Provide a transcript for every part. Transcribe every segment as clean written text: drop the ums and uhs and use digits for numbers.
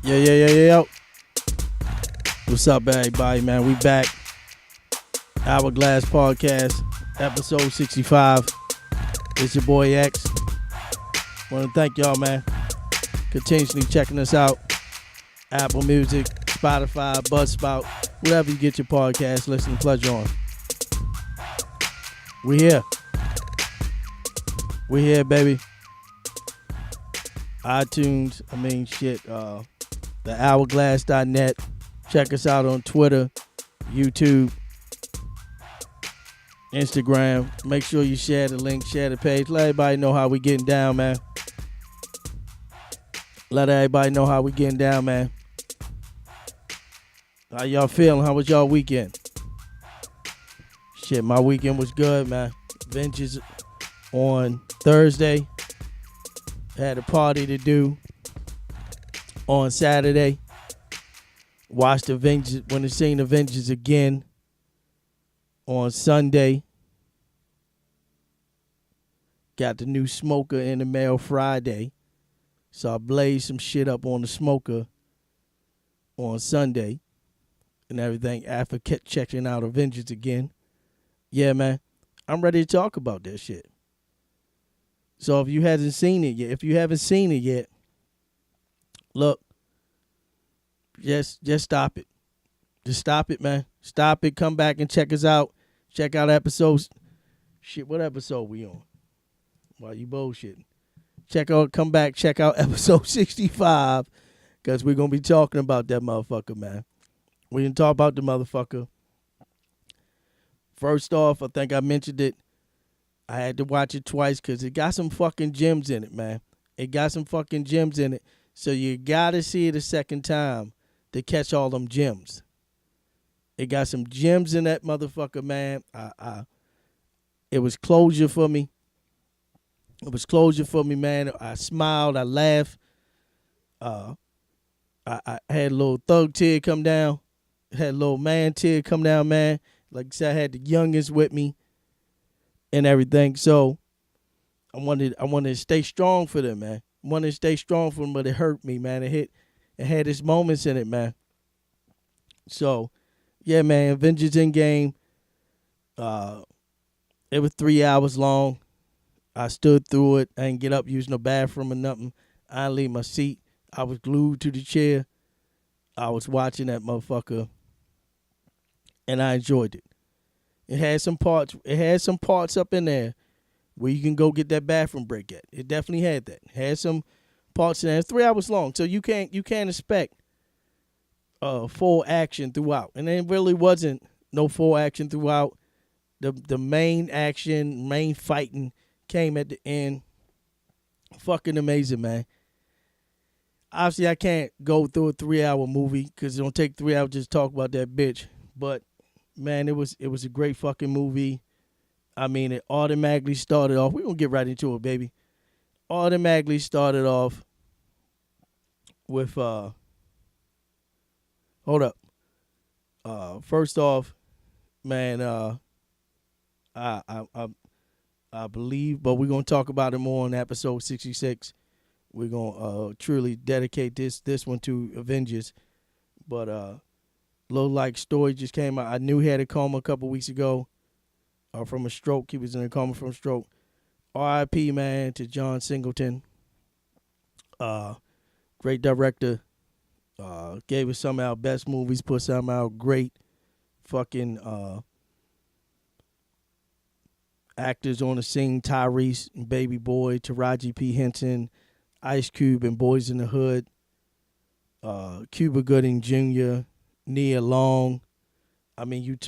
Yo. What's up, everybody, man? We back. OurGlass Podcast, episode 65. It's your boy X. Want to thank y'all, man. Continuously checking us out. Apple Music, Spotify, Buzzsprout, wherever you get your podcast, listening pleasure on. We here. We here, baby. iTunes, the OurGlass.net. Check us out on Twitter, YouTube, Instagram. Make sure you share the link, share the page. Let everybody know how we getting down, man. Let everybody know how we getting down, man. How y'all feeling? How was y'all weekend? Shit, my weekend was good, man. Avengers on Thursday. Had a party to do on Saturday. Watched Avengers, when I seen Avengers again on Sunday. Got the new smoker in the mail Friday. So I blazed some shit up on the smoker on Sunday and everything after checking out Avengers again. Yeah, man, I'm ready to talk about that shit. So if you haven't seen it yet, look, just stop it. Just stop it, man. Stop it. Come back and check us out. Check out episodes. Shit, what episode we on? Why you bullshitting? Come back, check out episode 65, because we're going to be talking about that motherfucker, man. We didn't talk about the motherfucker. First off, I think I mentioned it. I had to watch it twice because it got some fucking gems in it, man. It got some fucking gems in it. So you got to see it a second time to catch all them gems. It got some gems in that motherfucker, man. It was closure for me. It was closure for me, man. I smiled. I laughed. I had a little thug tear come down. Had a little man tear come down, man. Like I said, I had the youngest with me and everything. So I wanted to stay strong for them, man. I wanted to stay strong for them, but it hurt me, man. It had its moments in it, man. So, yeah, man, Avengers Endgame. It was 3 hours long. I stood through it. I didn't get up, use no bathroom or nothing. I didn't leave my seat. I was glued to the chair. I was watching that motherfucker, and I enjoyed it. It had some parts. It had some parts up in there where you can go get that bathroom break at. It definitely had that. It had some parts in there. It's 3 hours long, so you can't expect full action throughout. And it really wasn't no full action throughout. The main action, main fighting came at the end. Fucking amazing, man. Obviously, I can't go through a 3-hour movie because it don't take 3 hours just to talk about that bitch. But man, it was a great fucking movie. I mean, it automatically started off. We're going to get right into it, baby. Automatically started off with, hold up. First off, man, I believe, but we're going to talk about it more on episode 66. We're going to truly dedicate this one to Avengers. But Low Like story just came out. I knew he had a coma a couple weeks ago from a stroke. He was in a coma from a stroke. R.I.P., man, to John Singleton. Great director. Gave us some of our best movies, put some of our great fucking actors on the scene. Tyrese and Baby Boy, Taraji P. Henson, Ice Cube and Boys in the Hood, Cuba Gooding Jr., Nia Long. I mean,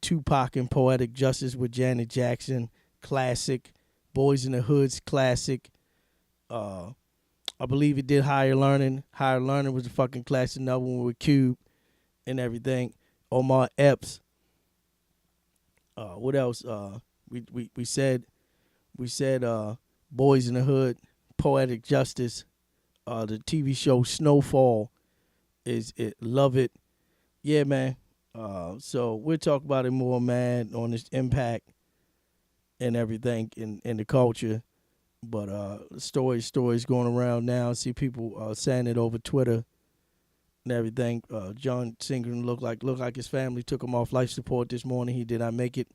Tupac and Poetic Justice with Janet Jackson, classic. Boys in the Hood's classic. I believe he did Higher Learning. Higher Learning was a fucking classic. Another one with Cube and everything. Omar Epps. What else? We said Boys in the Hood, Poetic Justice. The TV show Snowfall love it. Yeah, man. So we'll talk about it more, man, on its impact and everything in the culture. But stories going around now. I see people saying it over Twitter and everything. John Singer looked like his family took him off life support this morning. He did not make it.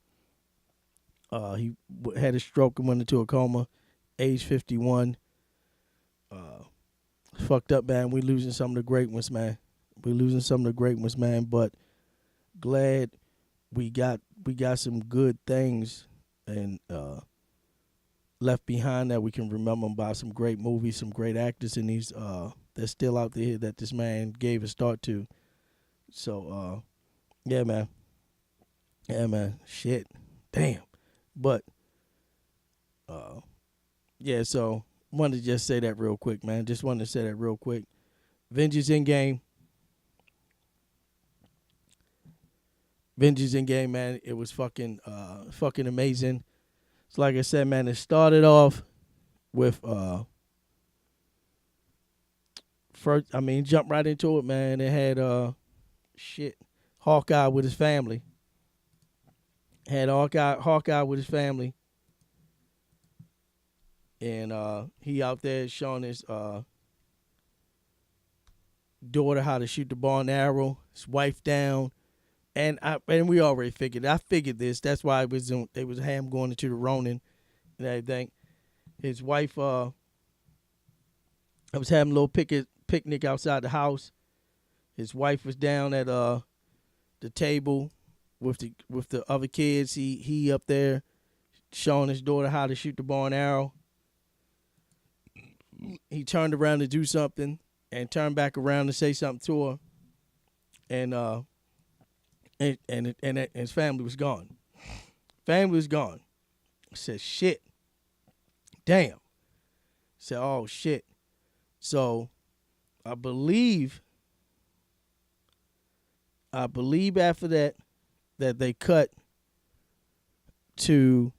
He had a stroke and went into a coma, age 51. Fucked up, man. We losing some of the great ones, man. We losing some of the great ones, man. But glad we got some good things and left behind that we can remember by some great movies, some great actors in these that's still out there that this man gave a start to. So yeah, man. Yeah, man. Shit. Damn. But yeah, so wanted to just say that real quick, man. Just wanted to say that real quick. Avengers Endgame. Avengers Endgame, man. It was fucking amazing. So like I said, man, it started off with first, I mean, jump right into it, man. It had Hawkeye with his family. Had Hawkeye with his family. And he out there showing his daughter how to shoot the bow and arrow, his wife down. And we already figured. I figured this. That's why it was him going into the Ronin and everything. His wife I was having a little picnic outside the house. His wife was down at the table with the other kids. He up there showing his daughter how to shoot the bow and arrow. He turned around to do something and turned back around to say something to her, and his family was gone. Family was gone. I said, shit. Damn. I said, oh shit. So I believe after that they cut to,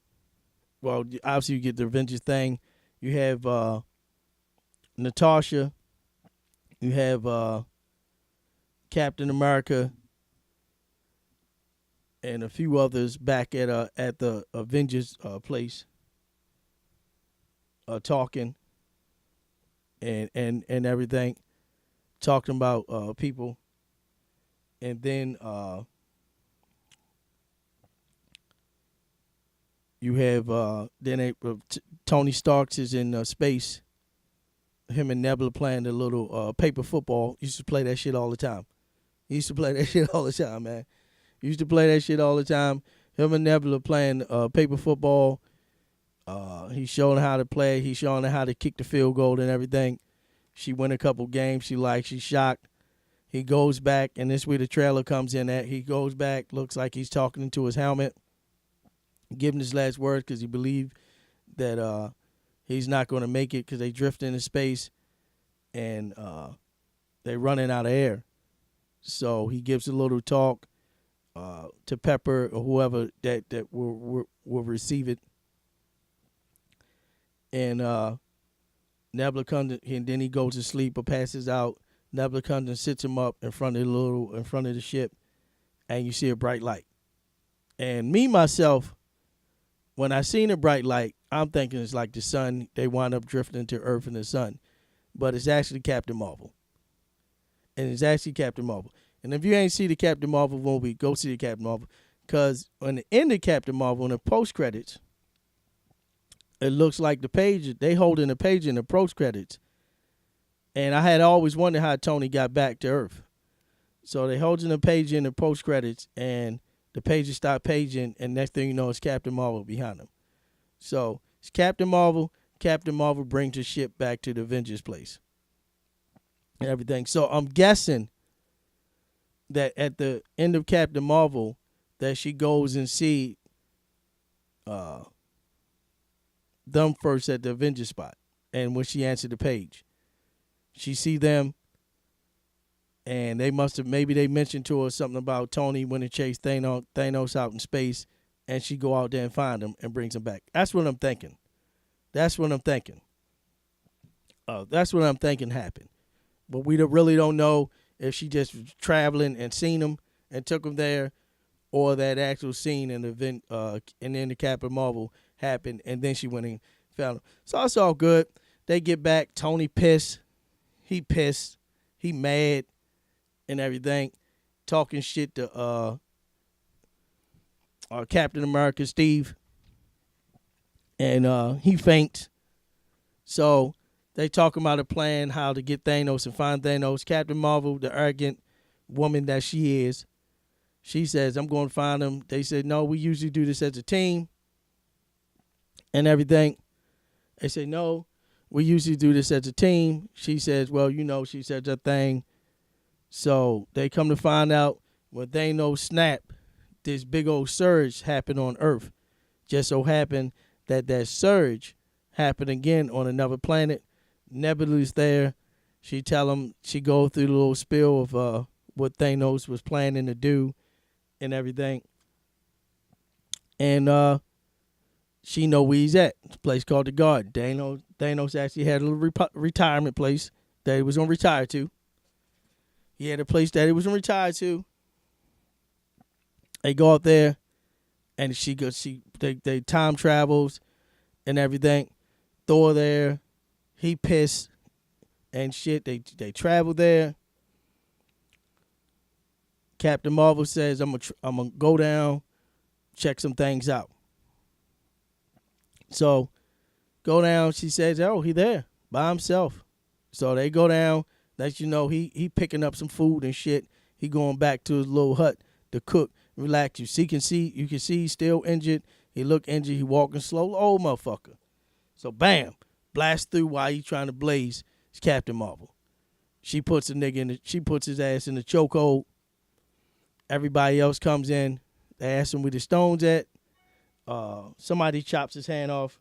well, obviously you get the Avengers thing. You have Natasha. You have Captain America and a few others back at the Avengers place talking and everything, talking about people. And then you have Tony Stark is in space. Him and Nebula playing the little paper football. Used to play that shit all the time. Man. Used to play that shit all the time. Him and Nebula playing paper football. He's showing her how to play. He's showing her how to kick the field goal and everything. She win a couple games. She's shocked. He goes back, and this is where the trailer comes in at. He goes back, looks like he's talking into his helmet, giving his last words because he believed that he's not going to make it because they drift into space and they're running out of air. So he gives a little talk to Pepper or whoever that will receive it. And Nebula comes, and then he goes to sleep or passes out. Nebula comes and sits him up in front of the ship, and you see a bright light. And me myself, when I seen a bright light, I'm thinking it's like the sun. They wind up drifting to Earth and the sun, but it's actually Captain Marvel. And if you ain't see the Captain Marvel movie, go see the Captain Marvel, because on the end of Captain Marvel, in the post credits, it looks like the page they holding the page in the post credits. And I had always wondered how Tony got back to Earth. So they holding the page in the post credits, and the pages stop paging, and next thing you know, it's Captain Marvel behind them. So it's Captain Marvel. Captain Marvel brings the ship back to the Avengers place and everything. So I'm guessing that at the end of Captain Marvel, that she goes and see them first at the Avengers spot. And when she answered the page, she see them, and they mentioned to her something about Tony when it chased Thanos out in space, and she go out there and find him and brings him back. That's what I'm thinking. That's what I'm thinking happened. But we really don't know if she just was traveling and seen him and took him there, or that actual scene in the event and then the Captain Marvel happened, and then she went and found him. So it's all good. They get back. Tony pissed. He pissed. He mad. and everything, talking shit to Captain America Steve, and he faints. So they talking about a plan how to get Thanos and find Thanos. Captain Marvel, the arrogant woman that she is, she says, I'm going to find him. They said, no, we usually do this as a team and everything. They say, no, we usually do this as a team. She says, well, she said that thing. So they come to find out when Thanos snap, this big old surge happened on Earth. Just so happened that surge happened again on another planet. Nebula's there. She tell him, she go through the little spill of what Thanos was planning to do and everything. And she know where he's at. It's a place called the Garden. Thanos actually had a little retirement place that he was going to retire to. He had a place that he was going to retire to. They go up there, and they time travels and everything. Thor there, he pissed and shit. They travel there. Captain Marvel says, I'm gonna go down, check some things out. So go down. She says, oh, he there by himself. So they go down. Let you know he picking up some food and shit. He going back to his little hut to cook, relax. You can see he's still injured. He look injured. He walking slow. Old motherfucker. So bam, blast through while he trying to blaze. It's Captain Marvel. She puts his ass in the chokehold. Everybody else comes in. They ask him where the stones at. Somebody chops his hand off.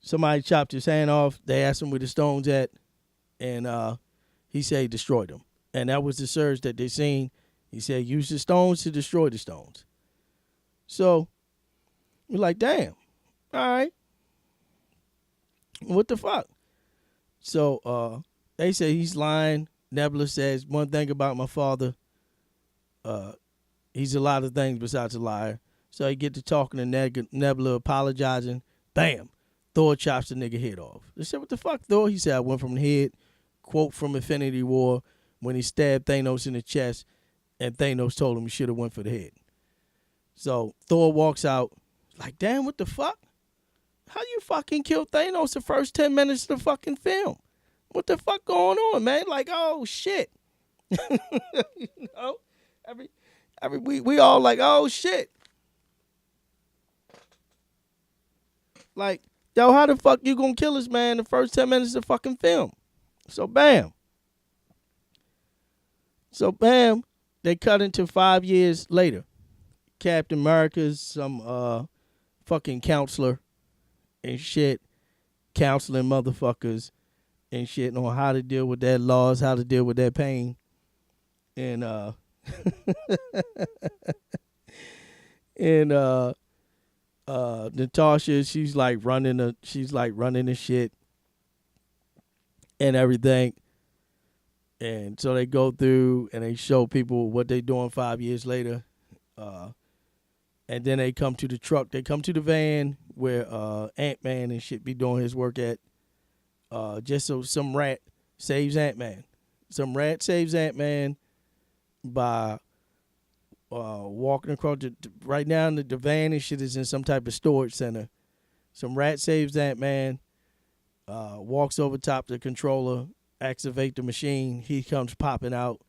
They asked him where the stones at, and he said he destroyed them. And that was the surge that they seen. He said, use the stones to destroy the stones. So we're like, damn, all right. What the fuck? So they say he's lying. Nebula says, one thing about my father, he's a lot of things besides a liar. So he get to talking to Nebula, apologizing. Bam. Thor chops the nigga head off. They said, what the fuck, Thor? He said, I went from the head. Quote from Infinity War when he stabbed Thanos in the chest, and Thanos told him he should have went for the head. So Thor walks out like, damn, what the fuck? How you fucking kill Thanos the first 10 minutes of the fucking film? What the fuck going on, man? Like, oh, shit. We all like, oh, shit. Like, yo, how the fuck you gonna kill this man the first 10 minutes of the fucking film? So bam, they cut into 5 years later. Captain America's some fucking counselor and shit, counseling motherfuckers and shit on how to deal with that loss, how to deal with that pain. And Natasha, she's like running the shit and everything. And so they go through and they show people what they doing 5 years later. And then they come to the truck. They come to the van where Ant-Man and shit be doing his work at. Just so some rat saves Ant-Man. Some rat saves Ant-Man by walking across right now the van and shit is in some type of storage center. Some rat saves Ant-Man, walks over top the controller, activate the machine. He comes popping out.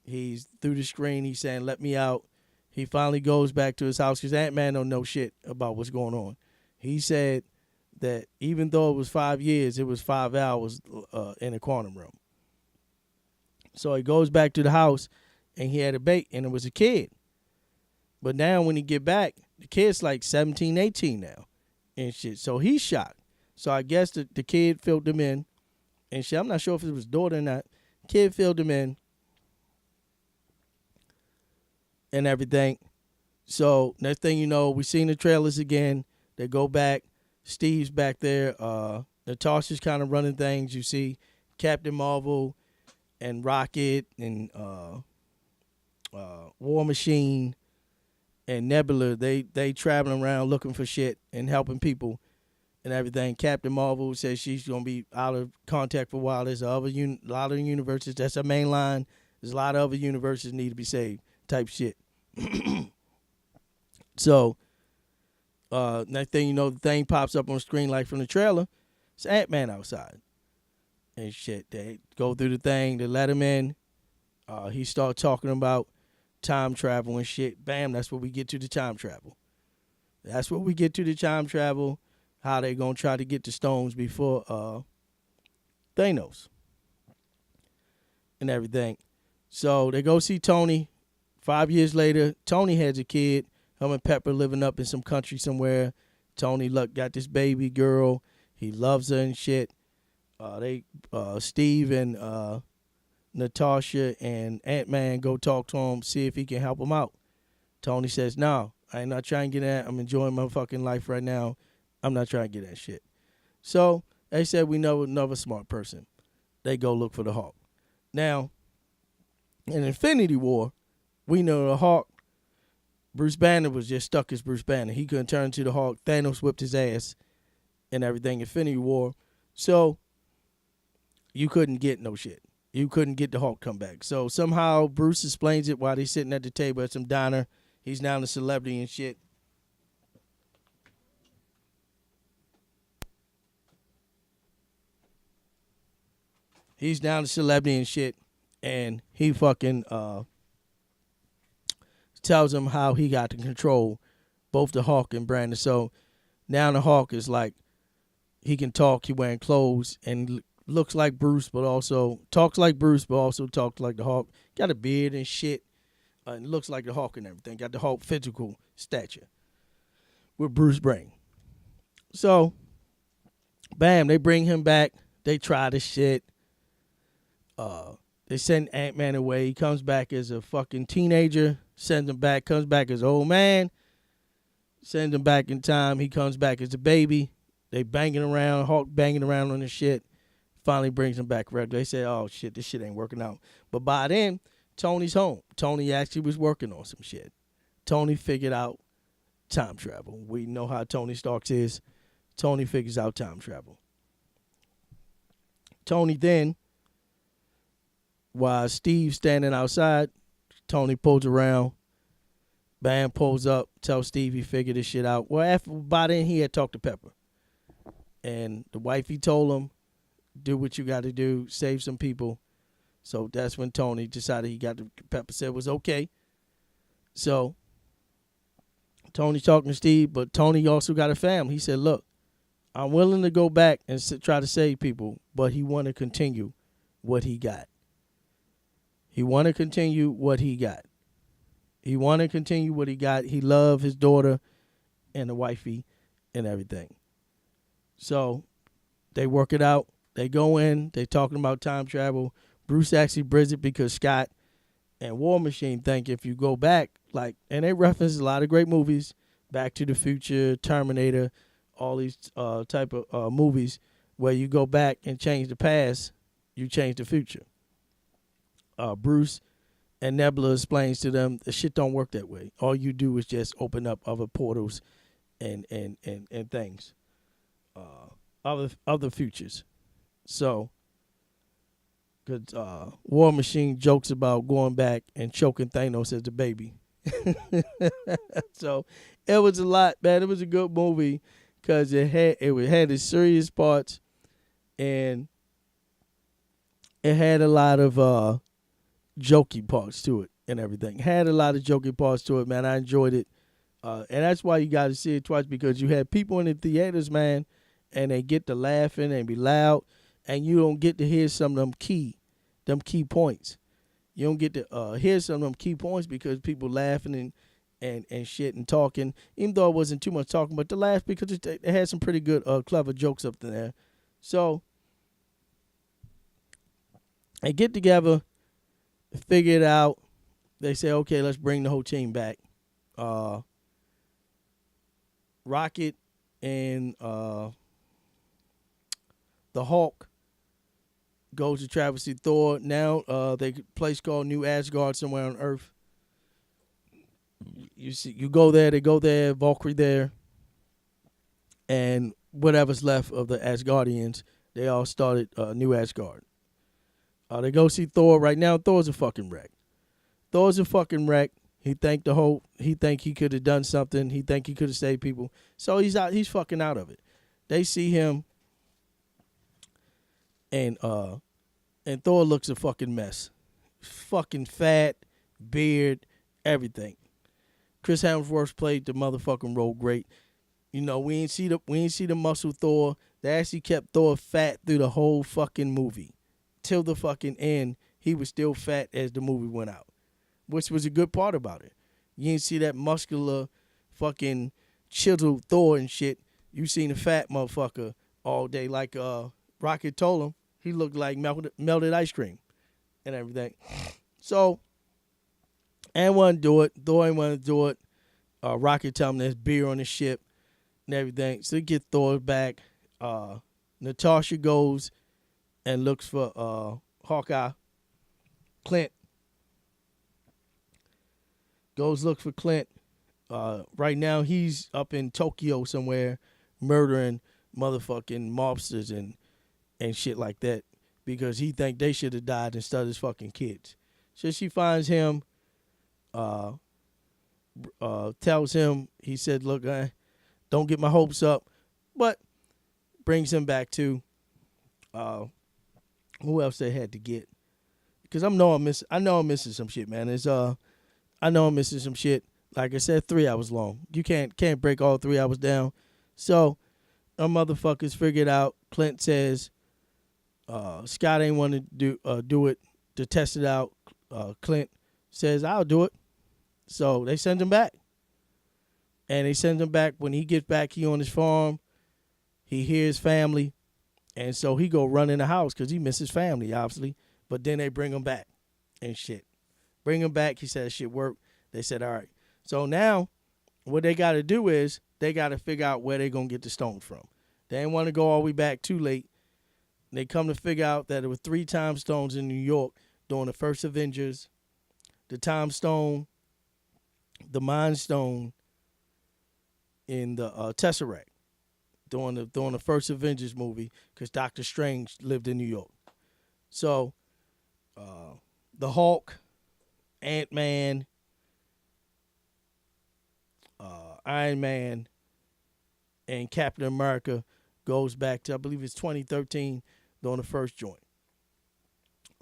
He's through the screen. He's saying, let me out. He finally goes back to his house because Ant-Man don't know shit about what's going on. He said that even though it was 5 years, it was 5 hours in a quantum realm. So he goes back to the house, and he had a bait, and it was a kid. But now when he get back, the kid's like 17, 18 now and shit. So he's shocked. So I guess the kid filled him in and shit. I'm not sure if it was his daughter or not. Kid filled him in and everything. So next thing you know, we seen the trailers again. They go back. Steve's back there. Natasha's kind of running things. You see Captain Marvel and Rocket and War Machine and Nebula. They traveling around looking for shit and helping people and everything. Captain Marvel says she's gonna be out of contact for a while. There's a lot of universes. That's her main line. There's a lot of other universes need to be saved. Type shit. So, next thing you know, the thing pops up on the screen like from the trailer. It's Ant-Man outside and shit. They go through the thing. They let him in. He starts talking about time travel and shit. Bam, that's what we get to the time travel. That's what we get to the time travel. How they gonna try to get the stones before Thanos and everything. So they go see Tony. 5 years later, Tony has a kid. Him and Pepper living up in some country somewhere. Tony got this baby girl. He loves her and shit. Steve and Natasha and Ant-Man go talk to him, see if he can help him out. Tony says, no, I ain't not trying to get that. I'm enjoying my fucking life right now. I'm not trying to get that shit. So they said, we know another smart person. They go look for the Hulk. Now, in Infinity War, we know the Hulk, Bruce Banner was just stuck as Bruce Banner. He couldn't turn to the Hulk. Thanos whipped his ass and everything. Infinity War. So you couldn't get no shit. You couldn't get the Hulk come back. So somehow Bruce explains it while he's sitting at the table at some diner. He's now a celebrity and shit. He's now a celebrity and shit. And he fucking tells him how he got to control both the Hulk and Brandon. So now the Hulk is like, he can talk, he wearing clothes, and looks like Bruce, but also talks like Bruce, but also talks like the Hulk. Got a beard and shit, and looks like the Hulk and everything. Got the Hulk physical stature with Bruce brain. So, bam, they bring him back. They try the shit. They send Ant-Man away. He comes back as a fucking teenager. Sends him back. Comes back as an old man. Sends him back in time. He comes back as a baby. They banging around. Hulk banging around on the shit. Finally brings him back. They say, oh, shit, this shit ain't working out. But by then, Tony's home. Tony actually was working on some shit. Tony figured out time travel. We know how Tony Stark is. Tony figures out time travel. Tony then, while Steve's standing outside, Tony pulls around. Bam pulls up, tells Steve he figured this shit out. Well, by then, he had talked to Pepper. And the wifey told him, do what you got to do, save some people. So that's when Tony decided he got to, Pepper said it was okay. So Tony talking to Steve, but Tony also got a family. He said, look, I'm willing to go back and try to save people, but he want to continue what he got. He want to continue what he got. He want to continue what he got. He loved his daughter and the wifey and everything. So they work it out. They go in. They talking about time travel. Bruce actually bridges it because Scott and War Machine think if you go back, like, and they reference a lot of great movies, Back to the Future, Terminator, all these type of movies where you go back and change the past, you change the future. Bruce and Nebula explains to them the shit don't work that way. All you do is just open up other portals and things, other futures. So, because War Machine jokes about going back and choking Thanos as a baby. So it was a lot, man. It was a good movie because it had its serious parts and it had a lot of jokey parts to it and everything. Had a lot of jokey parts to it, man. I enjoyed it. And that's why you got to see it twice, because you had people in the theaters, man, and they get to laughing and be loud, and you don't get to hear some of them key points. You don't get to hear some of them key points because people laughing and shit and talking, even though it wasn't too much talking, but the laugh because it had some pretty good, clever jokes up there. So they get together, figure it out. They say, okay, let's bring the whole team back. Rocket and the Hulk goes to travel to see Thor. Now they place called New Asgard somewhere on Earth. You go there, they go there, Valkyrie there, and whatever's left of the Asgardians, they all started New Asgard. They go see Thor right now. Thor's a fucking wreck. Thor's a fucking wreck. He think the whole. He think he could have done something. He think he could have saved people. So he's out. He's fucking out of it. They see him, and Thor looks a fucking mess. Fucking fat, beard, everything. Chris Hemsworth played the motherfucking role great. You know, we ain't see the muscle Thor. They actually kept Thor fat through the whole fucking movie. Till the fucking end, he was still fat as the movie went out. Which was a good part about it. You ain't see that muscular fucking chiseled Thor and shit. You seen a fat motherfucker all day like Rocket told him. He looked like melted ice cream and everything. So, and want to do it. Thor ain't want to do it. Rocket tell him there's beer on the ship and everything. So they get Thor back. Natasha goes and looks for Hawkeye. Clint goes look for Clint. Right now he's up in Tokyo somewhere murdering motherfucking mobsters and shit like that because he think they should have died instead of his fucking kids. So she finds him, tells him, he said, look, don't get my hopes up, but brings him back to who else they had to get. Because I know I'm missing some shit, man. I know I'm missing some shit. Like I said, 3 hours long. You can't break all 3 hours down. So, our motherfuckers figured out. Clint says, Scott ain't want to do it to test it out. Clint says, I'll do it. So they send him back. And they send him back. When he gets back, he on his farm. He hears family. And so he go run in the house because he misses family, obviously. But then they bring him back and shit. Bring him back. He said shit worked. They said, all right. So now what they got to do is they got to figure out where they going to get the stones from. They didn't want to go all the way back too late. They come to figure out that there were 3 time stones in New York during the first Avengers. The time stone, the mind stone, in the Tesseract during the first Avengers movie because Doctor Strange lived in New York. So the Hulk, Ant-Man, Iron Man, and Captain America goes back to, I believe it's 2013 during the first joint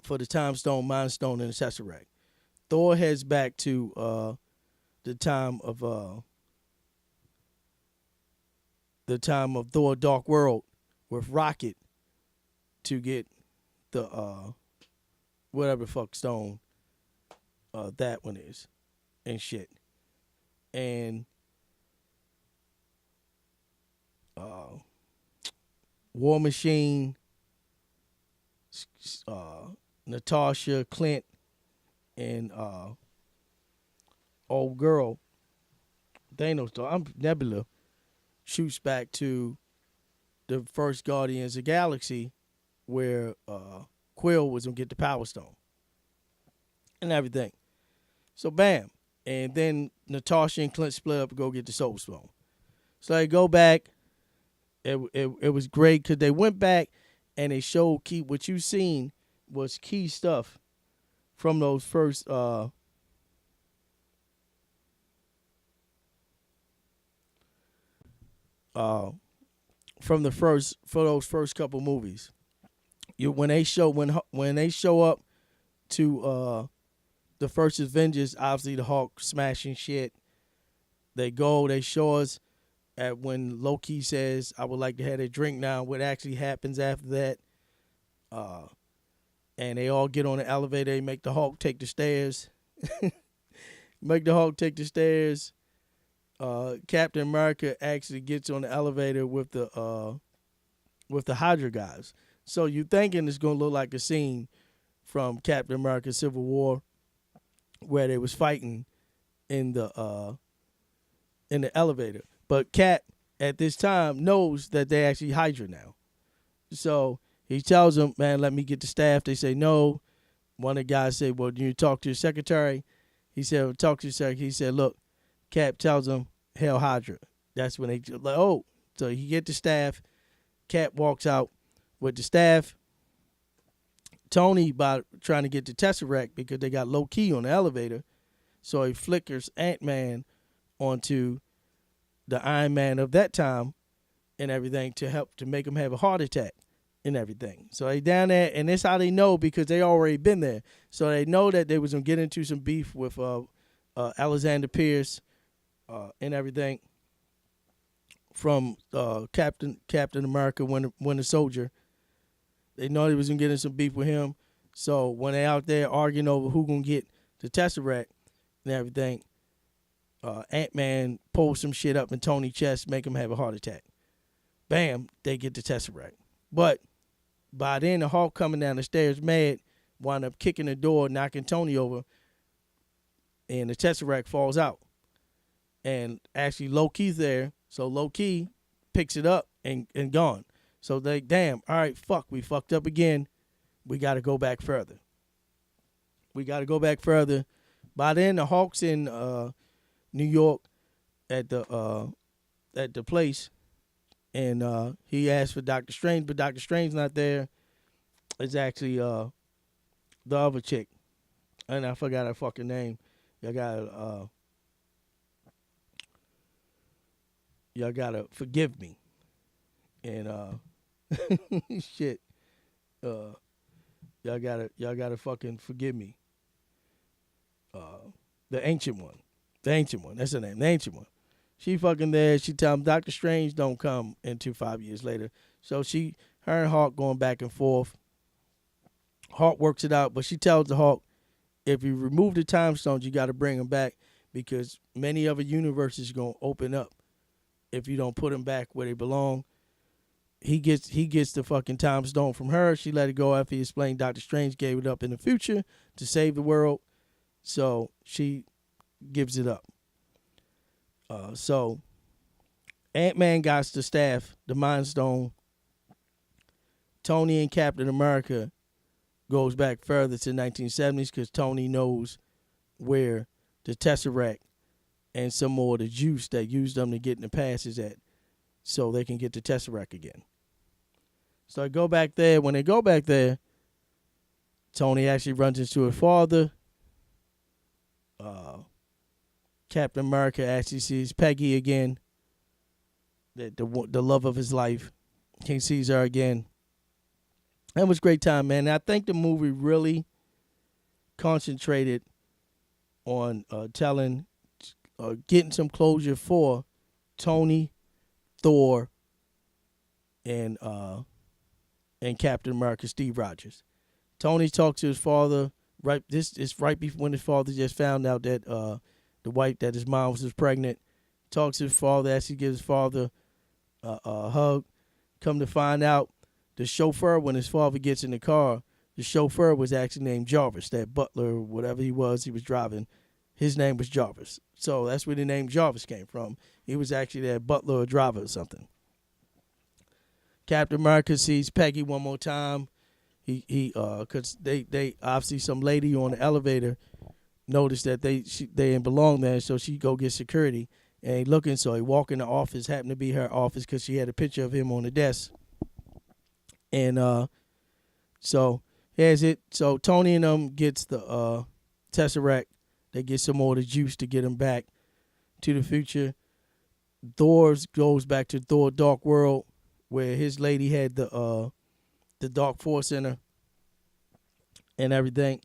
for the Time Stone, Mind Stone, and the Tesseract. Thor heads back to the time of Thor Dark World with Rocket to get the whatever the fuck stone that one is and shit. And War Machine, Natasha, Clint, and old girl Thanos, Nebula, shoots back to the first Guardians of the Galaxy where Quill was going to get the Power Stone and everything. So, bam. And then Natasha and Clint split up and go get the Soul Stone. So they go back. It was great because they went back and they showed key. What you seen was key stuff from those first from those first couple movies. When they show up to the first Avengers, obviously the Hulk smashing shit. They show us at when Loki says, I would like to have a drink now, what actually happens after that. And they all get on the elevator, they make the Hulk take the stairs. Captain America actually gets on the elevator with the Hydra guys. So you thinking it's gonna look like a scene from Captain America Civil War where they was fighting in the elevator. But Cap at this time knows that they actually Hydra now. So he tells them, man, let me get the staff. They say no. One of the guys said, well, do you talk to your secretary? He said, talk to your secretary. He said, look, Cap tells him, Hail Hydra. That's when they like, oh, So he get the staff. Cap walks out with the staff. Tony by trying to get the Tesseract because they got low key on the elevator. So he flickers Ant-Man onto the Iron Man of that time and everything to help to make him have a heart attack and everything. So they down there, and that's how they know because they already been there. So they know that they was gonna get into some beef with Alexander Pierce and everything from Captain America, Winter Soldier. They know they was gonna get in some beef with him. So when they out there arguing over who gonna get the Tesseract and everything, Ant-Man pulls some shit up in Tony's chest, make him have a heart attack. Bam, they get the Tesseract. But by then, the Hulk coming down the stairs mad, wind up kicking the door, knocking Tony over, and the Tesseract falls out. And actually, Loki's there, so Loki picks it up and gone. So they, damn, all right, fuck, we fucked up again. We got to go back further. By then, the Hulk's in New York at the place, and he asked for Doctor Strange, but Doctor Strange's not there. It's actually the other chick, and I forgot her fucking name. Y'all gotta forgive me, and shit, y'all gotta fucking forgive me. The ancient one, that's her name, the ancient one. She fucking there. She tell him Doctor Strange don't come until 5 years later. So her and Hulk going back and forth. Hulk works it out, but she tells the Hulk, if you remove the time stones, you got to bring them back because many other universes going to open up if you don't put them back where they belong. He gets the fucking time stone from her. She let it go after he explained Doctor Strange gave it up in the future to save the world. So she gives it up. So Ant-Man got the staff, the Mind Stone. Tony and Captain America goes back further to 1970s because Tony knows where the Tesseract and some more of the juice that used them to get in the past is at, so they can get the Tesseract again. So I go back there. When they go back there, Tony actually runs into his father. Captain America actually sees Peggy again, the love of his life. He sees her again. That was a great time, man. And I think the movie really concentrated on getting some closure for Tony, Thor, and Captain America, Steve Rogers. Tony talks to his father. This is right before when his father just found out that that his mom was pregnant. Talks to his father as he gives his father a hug. Come to find out, the chauffeur, when his father gets in the car, the chauffeur was actually named Jarvis. That butler, whatever he was driving, his name was Jarvis. So that's where the name Jarvis came from. He was actually that butler or driver or something. Captain America sees Peggy one more time. Cause they obviously some lady on the elevator noticed that they didn't belong there, so she go get security. And he looking, so he walk in the office, happened to be her office because she had a picture of him on the desk. And so here's it. So Tony and them gets the Tesseract. They get some more of the juice to get him back to the future. Thor goes back to Thor Dark World where his lady had the Dark Force in her and everything.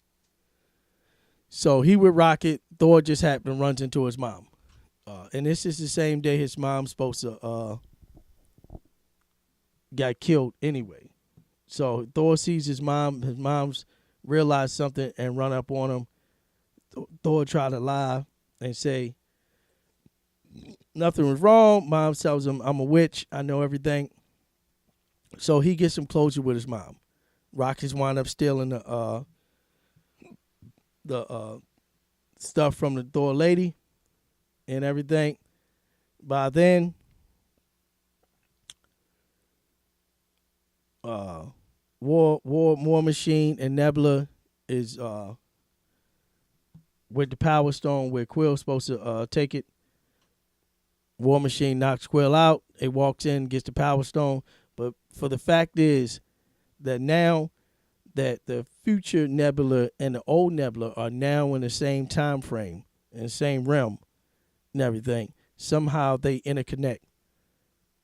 So he would rock it. Thor just happened runs into his mom. And this is the same day his mom's supposed to got killed anyway. So Thor sees his mom. His mom's realized something and run up on him. Thor tried to lie and say nothing was wrong. Mom tells him, I'm a witch. I know everything. So he gets some closure with his mom. Rockets wind up stealing the stuff from the Thor lady and everything. By then, War Machine and Nebula is with the Power Stone where Quill's supposed to take it. War Machine knocks Quill out. He walks in, gets the Power Stone. But for the fact is that now that the future Nebula and the old Nebula are now in the same time frame, in the same realm and everything, somehow they interconnect.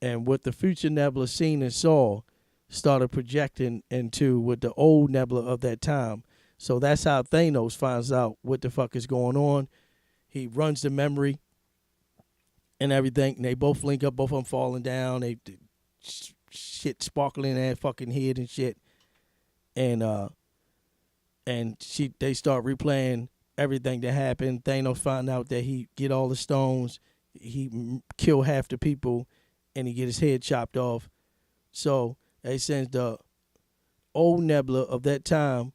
And what the future Nebula seen and saw started projecting into what the old Nebula of that time. So that's how Thanos finds out what the fuck is going on. He runs the memory and everything. And they both link up, both of them falling down. Shit sparkling in their fucking head and shit. And they start replaying everything that happened. Thanos found out that he get all the stones. He kill half the people, and he get his head chopped off. So they sends the old Nebula of that time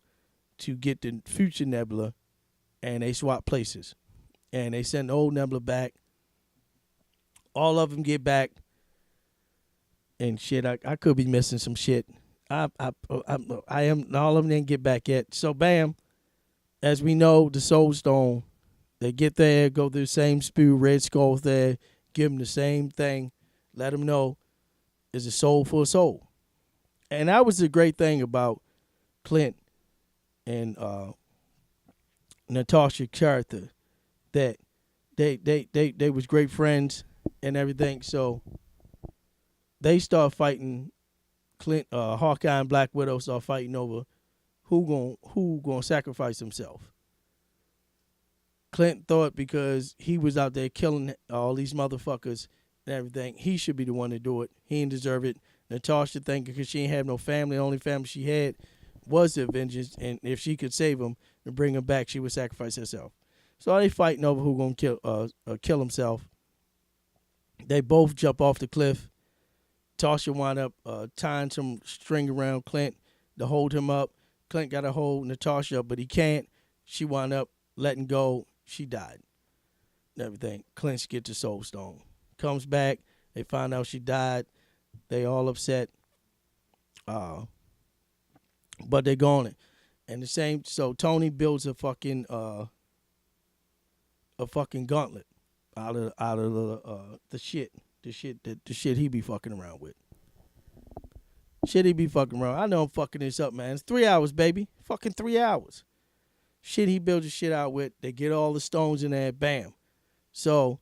to get the future Nebula, and they swap places. And they send the old Nebula back. All of them get back, and shit. I could be missing some shit. I am. All of them didn't get back yet. So bam, as we know, the Soul Stone. They get there, go through the same spew. Red Skull's there, give them the same thing, let them know it's a soul for a soul. And that was the great thing about Clint and Natasha character, that they was great friends and everything. So they start fighting. Clint, Hawkeye and Black Widow start fighting over who gonna sacrifice himself. Clint thought because he was out there killing all these motherfuckers and everything, he should be the one to do it. He didn't deserve it. Natasha thinking because she ain't have no family, the only family she had was the Avengers, and if she could save him and bring him back, she would sacrifice herself. So they fighting over who gonna kill himself. They both jump off the cliff. Tasha wound up tying some string around Clint to hold him up. Clint got to hold Natasha, but he can't. She wound up letting go. She died. And everything. Clint gets the Soul Stone. Comes back. They find out she died. They all upset. But they're gone. And the same. So Tony builds a fucking gauntlet out of the shit he be fucking around with. Shit he be fucking around. I know I'm fucking this up, man. It's 3 hours, baby. Fucking 3 hours. Shit he builds the shit out with. They get all the stones in there. Bam. So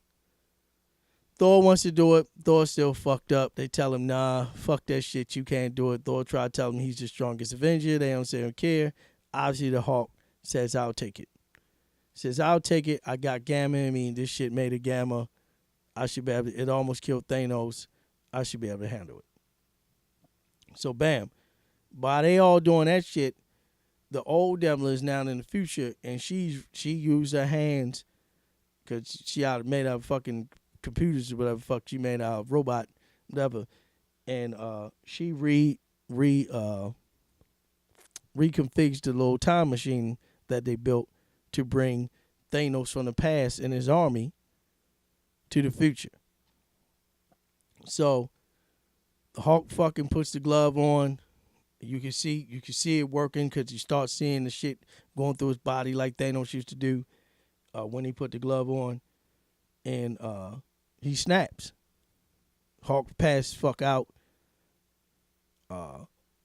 Thor wants to do it. Thor's still fucked up. They tell him, nah, fuck that shit. You can't do it. Thor try to tell him he's the strongest Avenger. They don't say they don't care. Obviously, the Hulk says, I'll take it. Says, I'll take it. I got Gamma in me. This shit made a Gamma. I should be able to, it almost killed Thanos. I should be able to handle it. So, bam. While they all doing that shit, the old devil is now in the future, and she used her hands because she made out of fucking computers or whatever the fuck she made out of robot, whatever. And she reconfigures the little time machine that they built to bring Thanos from the past and his army to the future. So the Hulk fucking puts the glove on. You can see it working because you start seeing the shit going through his body like Thanos used to do when he put the glove on, and he snaps. Hulk passes fuck out.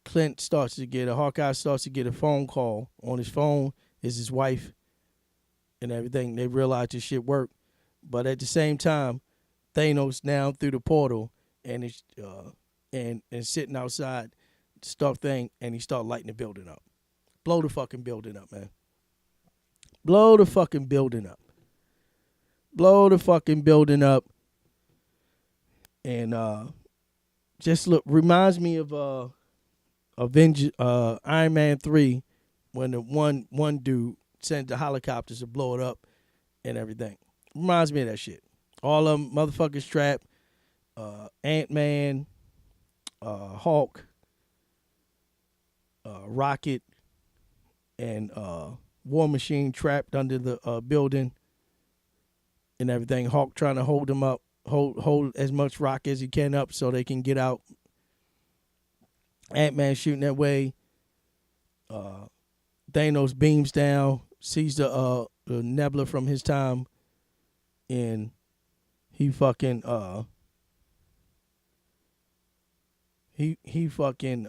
Clint starts to get Hawkeye starts to get a phone call on his phone. Is his wife and everything. They realize this shit worked, but at the same time, Thanos now through the portal and it's and sitting outside. Stuff thing, and he start lighting the building up. Blow the fucking building up, man. Blow the fucking building up. Blow the fucking building up. And just look, reminds me of Avengers, Iron Man 3, when the one dude sent the helicopters to blow it up and everything. Reminds me of that shit. All of them motherfuckers trapped. Ant-Man, Hulk, Rocket, and War Machine trapped under the building and everything. Hulk trying to hold them up, hold as much rock as he can up so they can get out. Ant-Man shooting that way. Thanos beams down, sees the Nebula from his time, and he fucking he fucking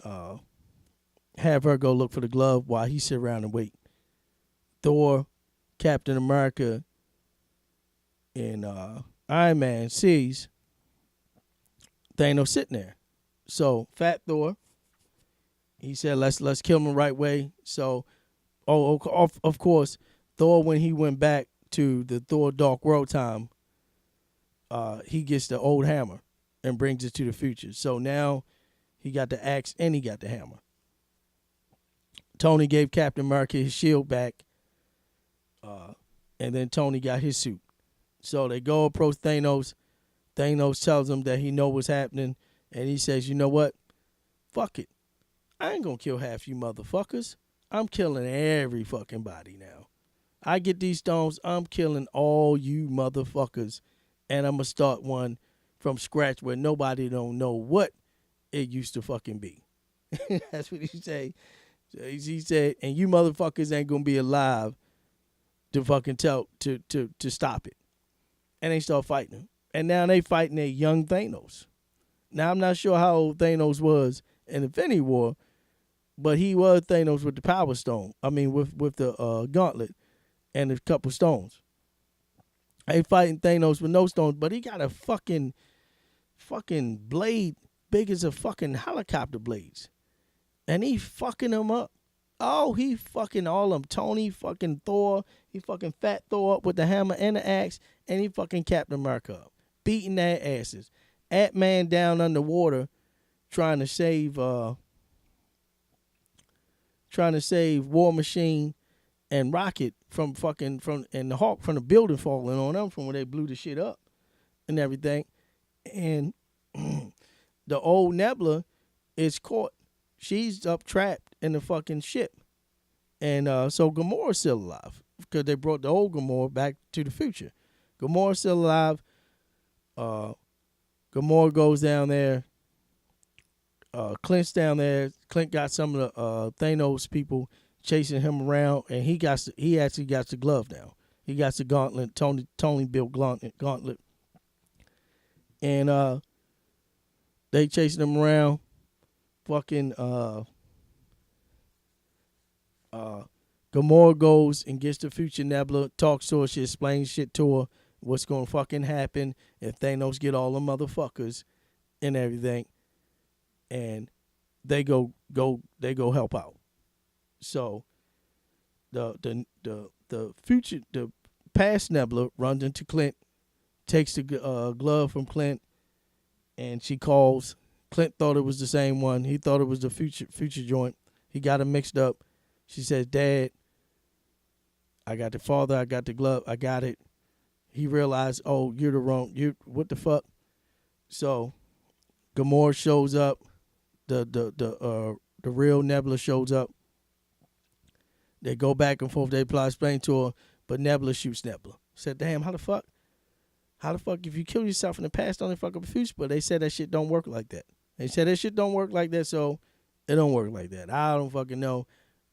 have her go look for the glove while he sit around and wait. Thor, Captain America, and Iron Man sees Thanos sitting there. So Fat Thor, he said, let's kill him the right way. So, of course, Thor, when he went back to the Thor Dark World time, he gets the old hammer and brings it to the future. So now he got the axe and he got the hammer. Tony gave Captain America his shield back, and then Tony got his suit. So they go approach Thanos. Thanos tells him that he know what's happening, and he says, you know what? Fuck it. I ain't gonna kill half you motherfuckers. I'm killing every fucking body now. I get these stones, I'm killing all you motherfuckers, and I'm gonna start one from scratch where nobody don't know what it used to fucking be. That's what he said. He said, and you motherfuckers ain't gonna be alive to fucking tell to stop it. And they start fighting him. And now they fighting a young Thanos. Now I'm not sure how old Thanos was in Infinity War, but he was Thanos with the Power Stone. I mean, with the gauntlet and a couple stones. They fighting Thanos with no stones, but he got a fucking blade big as a fucking helicopter blades. And he fucking them up. Oh, he fucking all them. Tony, fucking Thor. He fucking Fat Thor up with the hammer and the axe. And he fucking Captain America up. Beating their asses. Ant-Man down underwater trying to save War Machine and Rocket from and the Hulk from the building falling on them from when they blew the shit up and everything. And the old Nebula is caught. She's up trapped in the fucking ship. And so Gamora's still alive because they brought the old Gamora back to the future. Gamora's still alive. Gamora goes down there. Clint's down there. Clint got some of the Thanos people chasing him around, and he actually got the glove now. He got the gauntlet. Tony built gauntlet. And they chasing him around. Fucking Gamora goes and gets the future Nebula, talks to her, she explains shit to her, what's gonna fucking happen if Thanos get all the motherfuckers and everything, and they go help out. So the past Nebula runs into Clint, takes the glove from Clint, and she calls. Clint thought it was the same one. He thought it was the future joint. He got them mixed up. She says, Dad, I got the father, I got the glove, I got it. He realized, oh, you're the wrong, what the fuck? So Gamora shows up, the real Nebula shows up. They go back and forth, they explain to her, but Nebula shoots Nebula. Said, damn, how the fuck if you kill yourself in the past, don't fuck up the future? But they said that shit don't work like that. They said that shit don't work like that, so it don't work like that. I don't fucking know.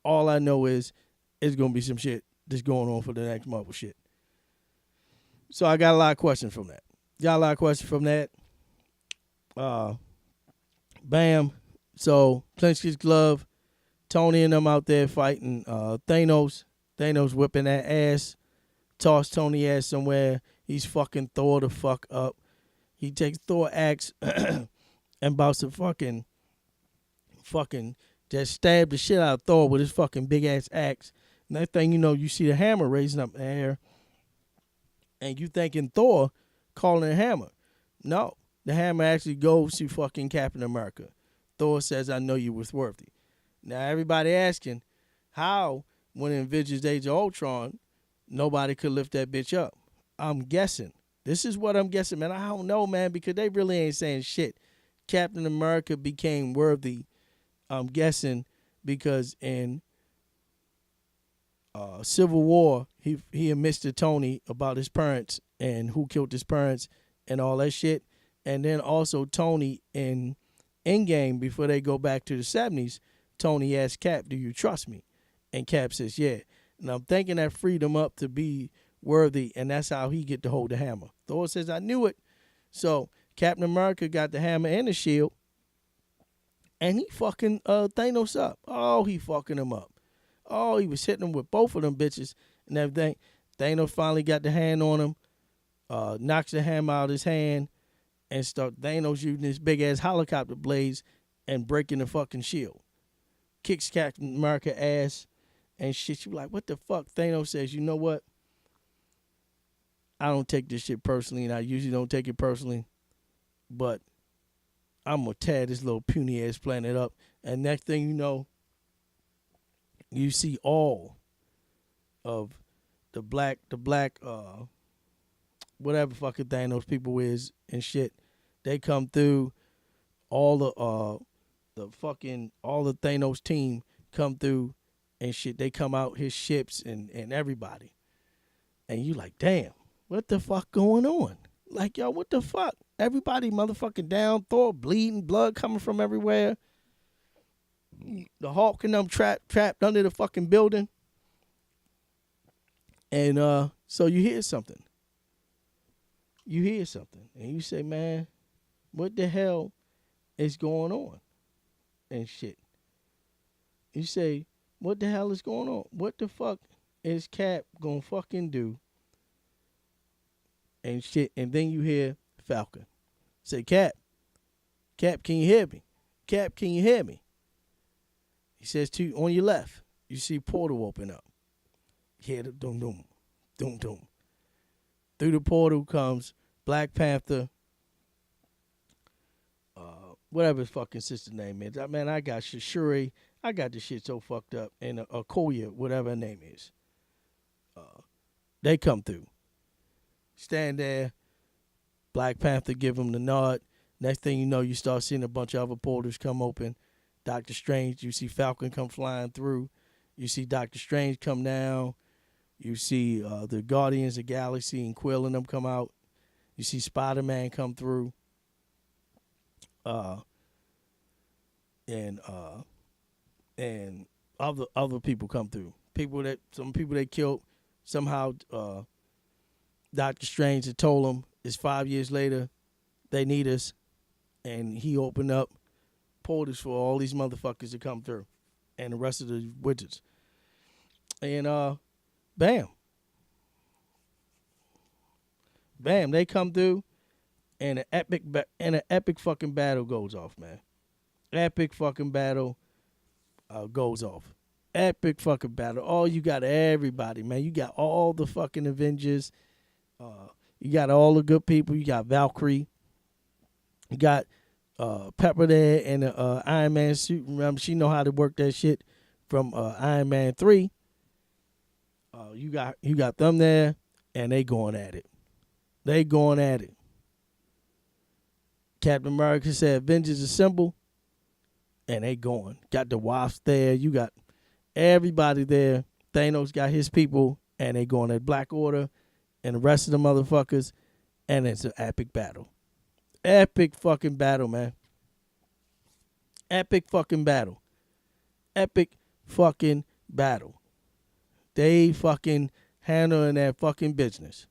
All I know is it's going to be some shit that's going on for the next Marvel shit. So I got a lot of questions from that. Bam. So Clint gets glove. Tony and them out there fighting Thanos. Thanos whipping that ass. Toss Tony ass somewhere. He's fucking Thor the fuck up. He takes Thor axe and about to fucking just stab the shit out of Thor with his fucking big ass axe. And that thing, you see the hammer raising up in the air. And you thinking Thor calling a hammer. No. The hammer actually goes to fucking Captain America. Thor says, I know you was worthy. Now everybody asking, how, when in Avengers Age of Ultron, nobody could lift that bitch up? I'm guessing. This is what I'm guessing, man. I don't know, man, because they really ain't saying shit. Captain America became worthy, I'm guessing, because in Civil War, he admits to Tony about his parents and who killed his parents and all that shit. And then also Tony in Endgame, before they go back to the 70s, Tony asks Cap, do you trust me? And Cap says, yeah. And I'm thinking that freed him up to be worthy, and that's how he get to hold the hammer. Thor says, I knew it. So Captain America got the hammer and the shield, and he fucking Thanos up. Oh, he fucking him up. Oh, he was hitting him with both of them bitches and everything. Thanos finally got the hand on him, knocks the hammer out of his hand, and start Thanos using his big ass helicopter blades and breaking the fucking shield. Kicks Captain America ass and shit. You like, what the fuck? Thanos says, you know what? I don't take this shit personally, and I usually don't take it personally, but I'm gonna tear this little puny ass planet up. And next thing you know, you see all of the black, whatever fucking Thanos people is and shit. They come through. All all the Thanos team come through and shit. They come out his ships and everybody, and you like, damn, what the fuck going on? Like, yo, what the fuck? Everybody motherfucking down, Thor bleeding, blood coming from everywhere. The Hulk and them trapped under the fucking building. And so you hear something. You hear something. And you say, man, what the hell is going on? And shit. You say, what the hell is going on? What the fuck is Cap gonna fucking do? And shit. And then you hear Falcon say, Cap, can you hear me? Cap, can you hear me? He says to you, on your left, you see portal open up. You hear the doom doom, doom doom. Through the portal comes Black Panther, whatever his fucking sister's name is. Man, I got Shuri. I got this shit so fucked up. And Okoye, whatever her name is. They come through. Stand there. Black Panther give him the nod. Next thing you know, you start seeing a bunch of other portals come open. Doctor Strange, you see Falcon come flying through. You see Doctor Strange come down. You see the Guardians of the Galaxy and Quill and them come out. You see Spider-Man come through. And other people come through. Some people they killed. Somehow Doctor Strange had told them it's 5 years later. They need us. And he opened up portals for all these motherfuckers to come through. And the rest of the wizards. And bam. Bam, they come through and an epic fucking battle goes off, man. Epic fucking battle goes off. Epic fucking battle. Oh, you got everybody, man. You got all the fucking Avengers. You got all the good people. You got Valkyrie. You got Pepper there in the Iron Man suit. Remember, she know how to work that shit from Iron Man 3. You got them there, and they going at it. They going at it. Captain America said Avengers assemble, and they going. Got the Wasp there. You got everybody there. Thanos got his people, and they going at Black Order and the rest of the motherfuckers, and it's an epic battle. Epic fucking battle, man. Epic fucking battle. Epic fucking battle. They fucking handling that fucking business.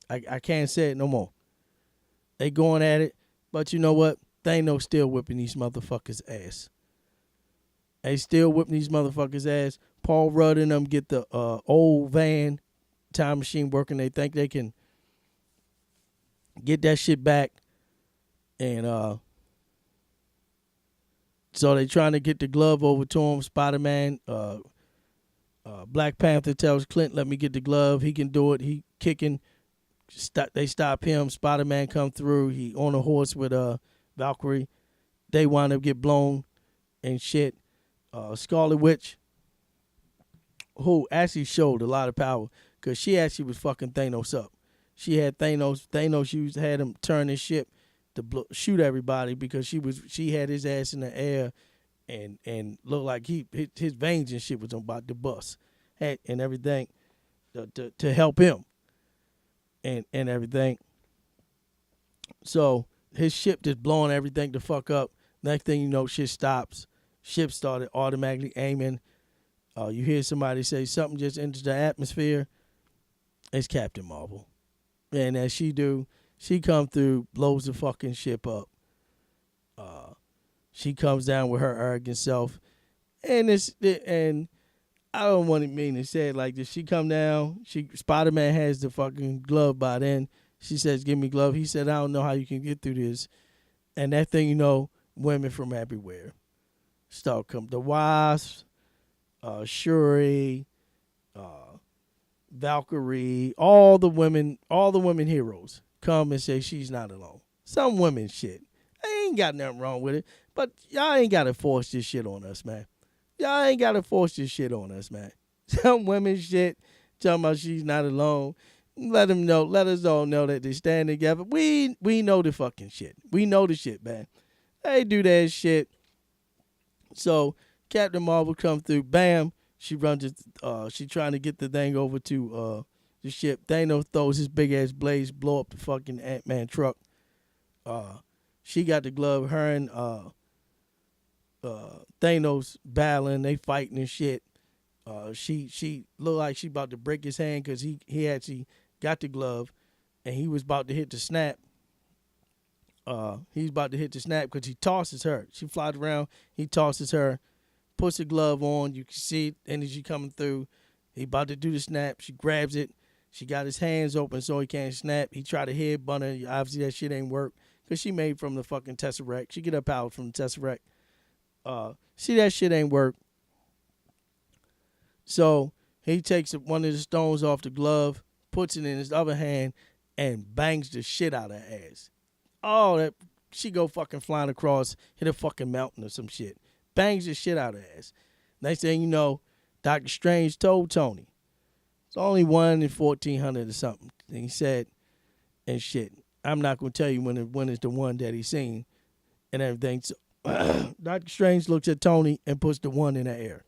I can't say it no more. They going at it, but you know what? Thanos still whipping these motherfuckers' ass. They still whipping these motherfuckers' ass. Paul Rudd and them get the old van time machine working. They think they can get that shit back. And so they trying to get the glove over to him. Spider-Man, Black Panther tells Clint, let me get the glove. He can do it. He kicking. They stop him. Spider-Man come through. He on a horse with Valkyrie. They wind up get blown and shit. Scarlet Witch, who actually showed a lot of power because she actually was fucking Thanos up. She had Thanos. Thanos had him turn his ship to shoot everybody because she had his ass in the air and looked like his veins and shit was about to bust and everything to help him. And everything. So his ship just blowing everything the fuck up. Next thing you know, shit stops. Ship started automatically aiming. You hear somebody say something just enters the atmosphere. It's Captain Marvel. And as she do, She come through, blows the fucking ship up. She comes down with her arrogant self, and I don't want to mean to say it like this. She come down. Spider-Man has the fucking glove by then. She says, "Give me glove." He said, "I don't know how you can get through this." And that thing, women from everywhere start come. The Wasp, Shuri, Valkyrie, all the women heroes come and say she's not alone. Some women shit. I ain't got nothing wrong with it, but y'all ain't gotta force this shit on us, man. Y'all ain't gotta force this shit on us, man. Some women shit talking about she's not alone. Let them know. Let us all know that they stand together. We know the fucking shit. We know the shit, man. They do that shit. So Captain Marvel come through. Bam. She runs it. She trying to get the thing over to the ship. Thanos throws his big ass blades, blow up the fucking Ant-Man truck. She got the glove. Her and Thanos battling. They fighting and shit. She looked like she about to break his hand because he actually got the glove, and he was about to hit the snap. He's about to hit the snap because he tosses her. She flies around. He tosses her, puts the glove on. You can see energy coming through. He about to do the snap. She grabs it. She got his hands open so he can't snap. He tried to headbutt her. Obviously that shit ain't work because she made from the fucking Tesseract. She get her power from the Tesseract. See that shit ain't work. So he takes one of the stones off the glove, puts it in his other hand, and bangs the shit out of her ass. Oh, that she go fucking flying across, hit a fucking mountain or some shit. Bangs the shit out of her ass. Next thing you know, Doctor Strange told Tony, it's only 1 in 1,400 or something. And he said, and shit, I'm not going to tell you when it's the one that he's seen and everything. So Doctor Strange looks at Tony and puts the one in the air.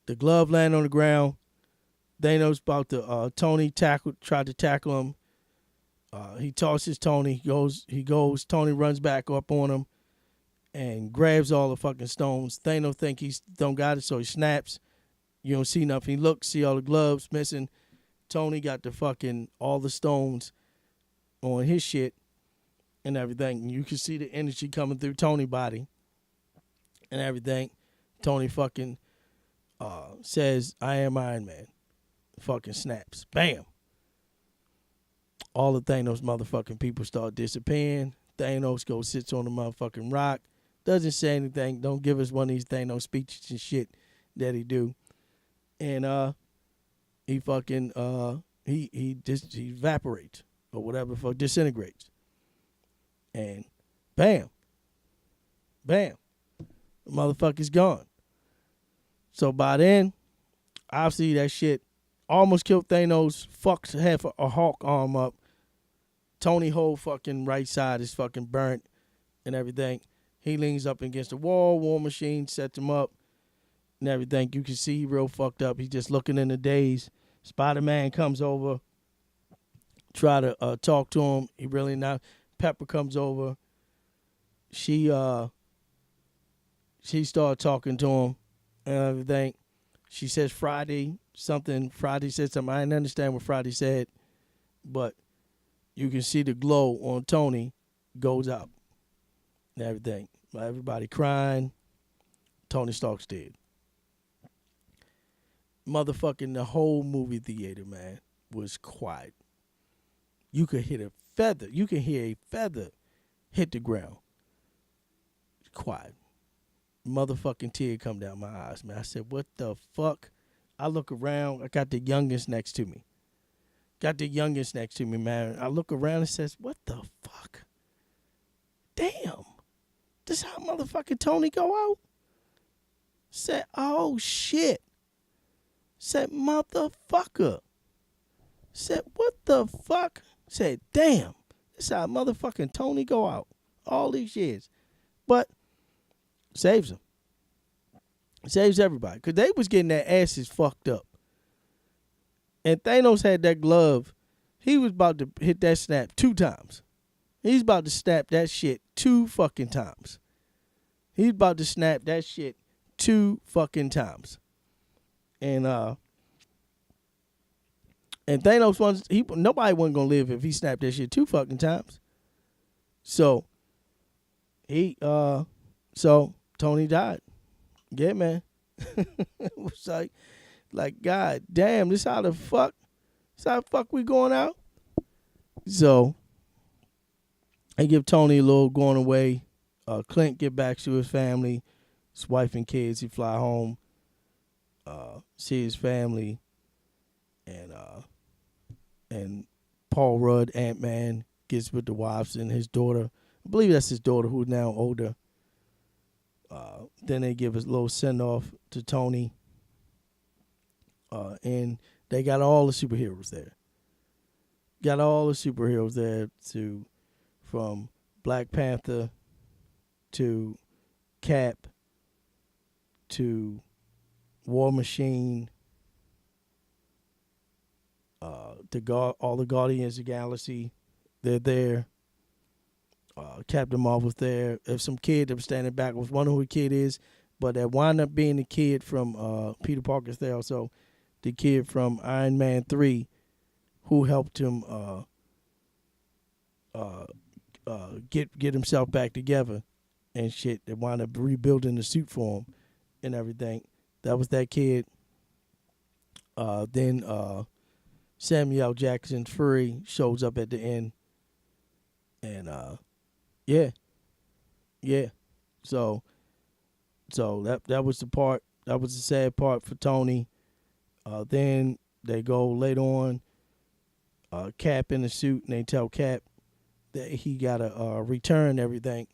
The glove land on the ground. Thanos about to Tony tried to tackle him. He tosses Tony. He goes. Tony runs back up on him and grabs all the fucking stones. Thanos think he don't got it, so he snaps. You don't see nothing. He looks, see all the gloves missing. Tony got the fucking all the stones on his shit and everything. You can see the energy coming through Tony's body and everything. Tony fucking says, "I am Iron Man." Fucking snaps. Bam. All the Thanos motherfucking people start disappearing. Thanos goes sits on the motherfucking rock. Doesn't say anything. Don't give us one of these Thanos speeches and shit that he do. And he fucking he evaporates or whatever, disintegrates. And bam. Bam. The motherfucker's gone. So by then, obviously that shit almost killed Thanos. Fucked half a Hulk arm up. Tony whole fucking right side is fucking burnt and everything. He leans up against the wall. War Machine sets him up and everything. You can see he real fucked up. He's just looking in the daze. Spider-Man comes over, try to talk to him. He really not. Pepper comes over. She started talking to him and everything. She says Friday said something. I didn't understand what Friday said, but you can see the glow on Tony goes up and everything. Everybody crying. Tony Stark's dead. Motherfucking the whole movie theater, man, was quiet. You could hit a feather. You can hear a feather hit the ground. Quiet. Motherfucking tear come down my eyes, man. I said, what the fuck? I look around. I got the youngest next to me. Man. I look around and says, what the fuck? Damn. This how motherfucking Tony go out? Said, oh shit. Said, motherfucker. Said, what the fuck? Said, damn. This how motherfucking Tony go out all these years. But saves him. Saves everybody. Because they was getting their asses fucked up. And Thanos had that glove. He was about to hit that snap 2 times. He's about to snap that shit 2 fucking times. He's about to snap that shit 2 fucking times. And And Thanos nobody wasn't gonna live if he snapped that shit 2 fucking times. So so Tony died. Yeah, man. It was like God damn, this how the fuck we going out? So they give Tony a little going away. Clint get back to his family, his wife and kids. He fly home, see his family, and Paul Rudd, Ant-Man, gets with the wives and his daughter. I believe that's his daughter, who's now older. Then they give a little send-off to Tony. And they got all the superheroes there. Got all the superheroes there from Black Panther to Cap to War Machine, all the Guardians of the Galaxy, they're there. Captain Marvel's there. There's some kid that was standing back. I was wondering who the kid is, but that wound up being the kid from Peter Parker's there. So the kid from Iron Man 3 who helped him get himself back together and shit, that wound up rebuilding the suit for him and everything. That was that kid. Then Samuel Jackson Fury shows up at the end. And yeah. So that was the part. That was the sad part for Tony. Then they go later on. Cap in the suit, and they tell Cap that he gotta return everything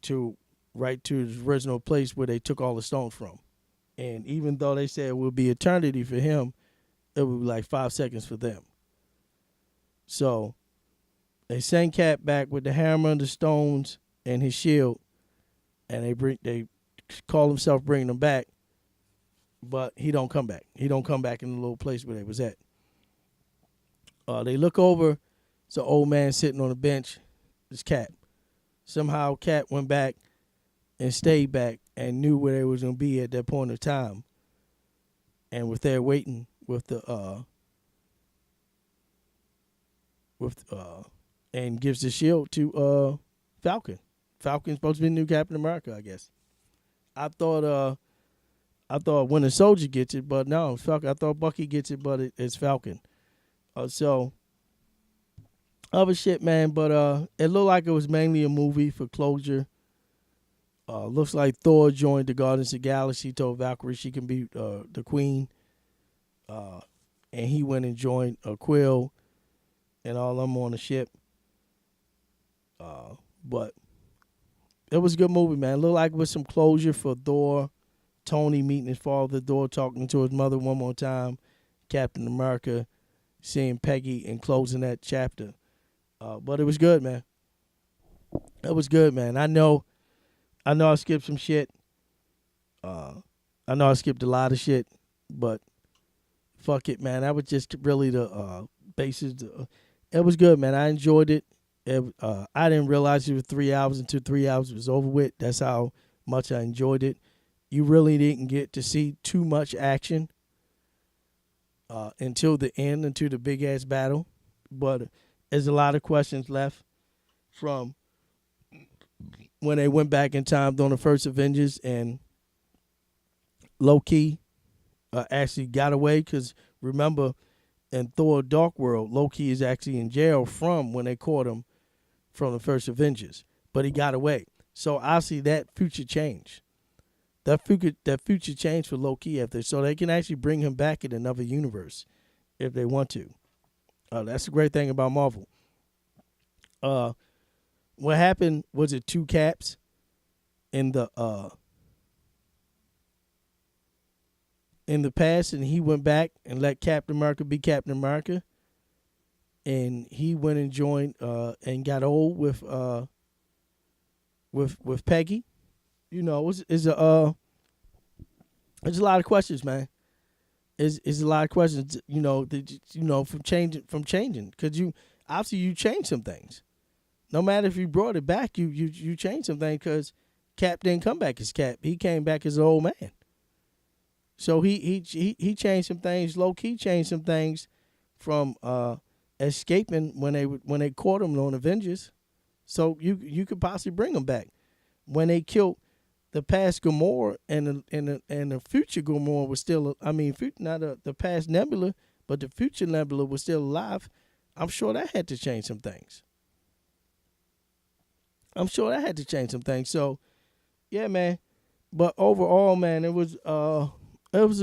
to his original place where they took all the stones from. And even though they said it would be eternity for him, it would be like 5 seconds for them. So they send Cap back with the hammer and the stones and his shield, and they call himself bringing them back, but he don't come back. He don't come back in the little place where they was at. They look over, it's an old man sitting on a bench. It's Cap. Somehow Cap went back and stayed back and knew where they was gonna be at that point of time, and was there waiting with and gives the shield to Falcon. Falcon's supposed to be the new Captain America, I guess. I thought Winter Soldier gets it, but no, Falcon. I thought Bucky gets it, but it's Falcon. So other shit, man. But it looked like it was mainly a movie for closure. Looks like Thor joined the Guardians of the Galaxy, told Valkyrie she can be the queen. And he went and joined Quill and all of them on the ship. But it was a good movie, man. It looked like it was some closure for Thor. Tony meeting his father, Thor talking to his mother one more time. Captain America seeing Peggy and closing that chapter. But it was good, man. It was good, man. I know I skipped some shit. I know I skipped a lot of shit, but fuck it, man. That was just really the basis. It was good, man. I enjoyed it. I didn't realize it was 3 hours until 3 hours was over with. That's how much I enjoyed it. You really didn't get to see too much action until the end, until the big ass battle. But there's a lot of questions left from when they went back in time during the first Avengers, and Loki actually got away, because remember in Thor Dark World, Loki is actually in jail from when they caught him from the first Avengers, but he got away. So obviously that future changed. That future changed for Loki after, so they can actually bring him back in another universe if they want to. That's the great thing about Marvel. What happened was it 2 Caps in the past, and he went back and let Captain America be Captain America, and he went and joined and got old with Peggy. You know, there's a lot of questions, man. Is a lot of questions. From changing, because you obviously change some things. No matter if you brought it back, you changed some things, because Cap didn't come back as Cap. He came back as an old man. So he changed some things. Low key changed some things from escaping when they caught him on Avengers. So you could possibly bring him back. When they killed the past Gamora and the future Gamora was still, I mean, not the past Nebula, but the future Nebula was still alive. I'm sure that had to change some things. So yeah, man. But overall, man, it was a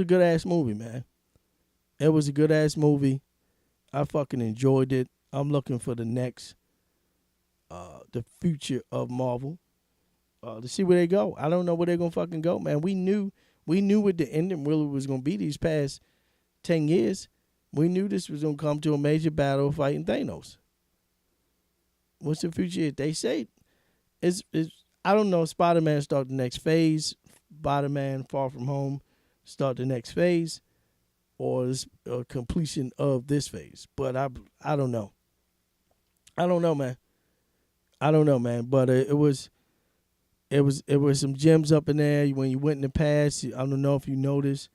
good ass movie, man. It was a good ass movie. I fucking enjoyed it. I'm looking for the future of Marvel, to see where they go. I don't know where they're gonna fucking go, man. We knew what the ending really was gonna be these past 10 years. We knew this was gonna come to a major battle fighting Thanos. What's the future? They say it's I don't know. Spider-Man start the next phase. Spider-Man Far From Home start the next phase, or is a completion of this phase. But I don't know. I don't know, man. I don't know, man. But it was some gems up in there when you went in the past. I don't know if you noticed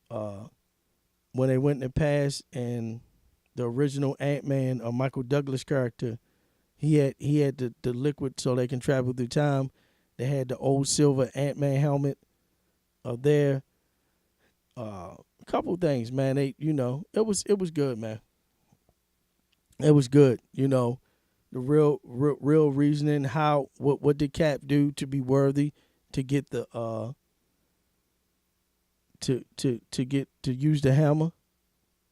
when they went in the past and the original Ant-Man or Michael Douglas character, he had the liquid so they can travel through time. They had the old silver Ant-Man helmet there. A couple things, man. It was good, man. It was good. The real reasoning how what did Cap do to be worthy to get the to use the hammer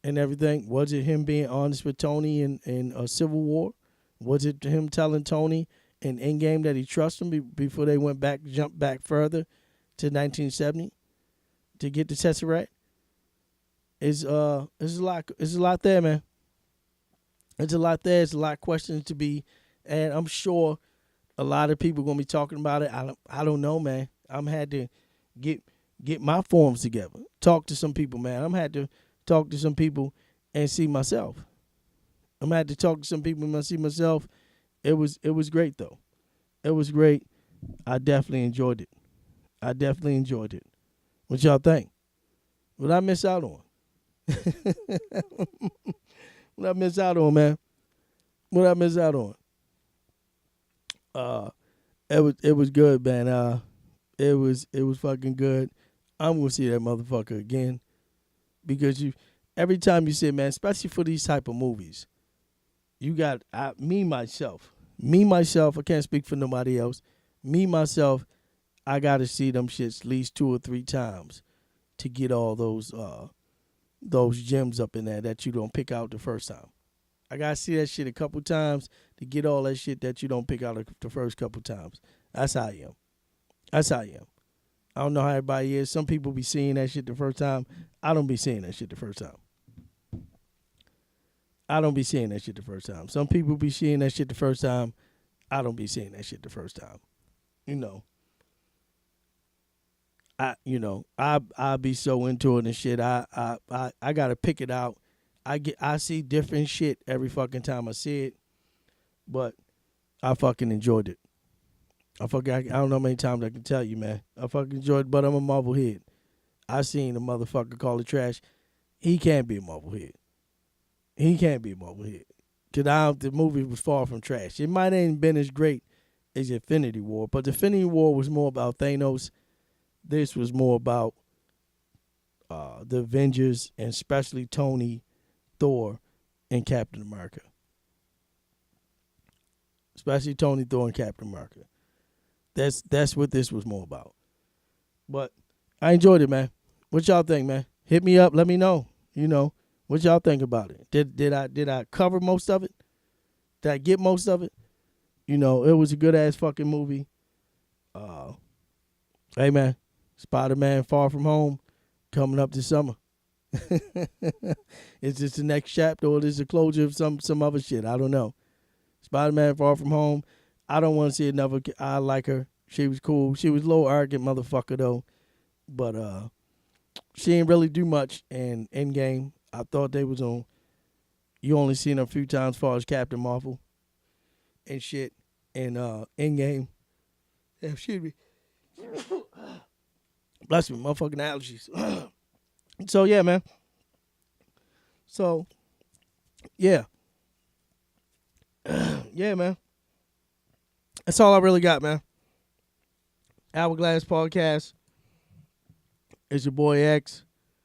and everything. Was it him being honest with Tony in Civil War? Was it him telling Tony in Endgame that he trusted him before they jumped back further to 1970 to get the Tesseract? It's a lot there, man. It's a lot there. It's a lot of questions to be, and I'm sure a lot of people gonna be talking about it. I don't know, man. I'm had to get my forms together. Talk to some people, man. I'm had to talk to some people and see myself. I'm had to talk to some people and see myself. It was great though. It was great. I definitely enjoyed it. What y'all think? What I miss out on? What I miss out on, man? What I miss out on? Uh, it was good, man. It was fucking good. I'm gonna see that motherfucker again because every time you see it, man, especially for these type of movies, you got me myself. I can't speak for nobody else. Me myself, I gotta see them shits at least 2 or 3 times to get all those gems up in there that you don't pick out the first time. I gotta see that shit a couple times to get all that shit that you don't pick out the first couple times. That's how I am. That's how I am. I don't know how everybody is. Some people be seeing that shit the first time. I don't be seeing that shit the first time. Some people be seeing that shit the first time. I don't be seeing that shit the first time. You know. I be so into it and shit. I gotta pick it out. I see different shit every fucking time I see it, but I fucking enjoyed it. I don't know how many times I can tell you, man. I fucking enjoyed it, but I'm a Marvel head. I seen a motherfucker call it trash. He can't be a Marvel head. Cause the movie was far from trash. It might ain't been as great as Infinity War, but the Infinity War was more about Thanos. This was more about the Avengers and especially Tony, Thor, and Captain America. Especially Tony, Thor, and Captain America. That's what this was more about. But I enjoyed it, man. What y'all think, man? Hit me up. Let me know. What y'all think about it? Did I cover most of it? Did I get most of it? It was a good ass fucking movie. Hey, man. Spider-Man Far From Home coming up this summer. Is this the next chapter or is this the closure of some other shit? I don't know. Spider-Man Far From Home. I don't want to see another. I like her. She was cool. She was a little arrogant motherfucker though. But she didn't really do much in Endgame. I thought they was on. You only seen her a few times as far as Captain Marvel and shit in Endgame. Yeah, excuse me. Bless me, motherfucking allergies. So yeah, man. So Yeah. Yeah, man. That's all I really got, man. Hourglass Podcast. It's your boy X.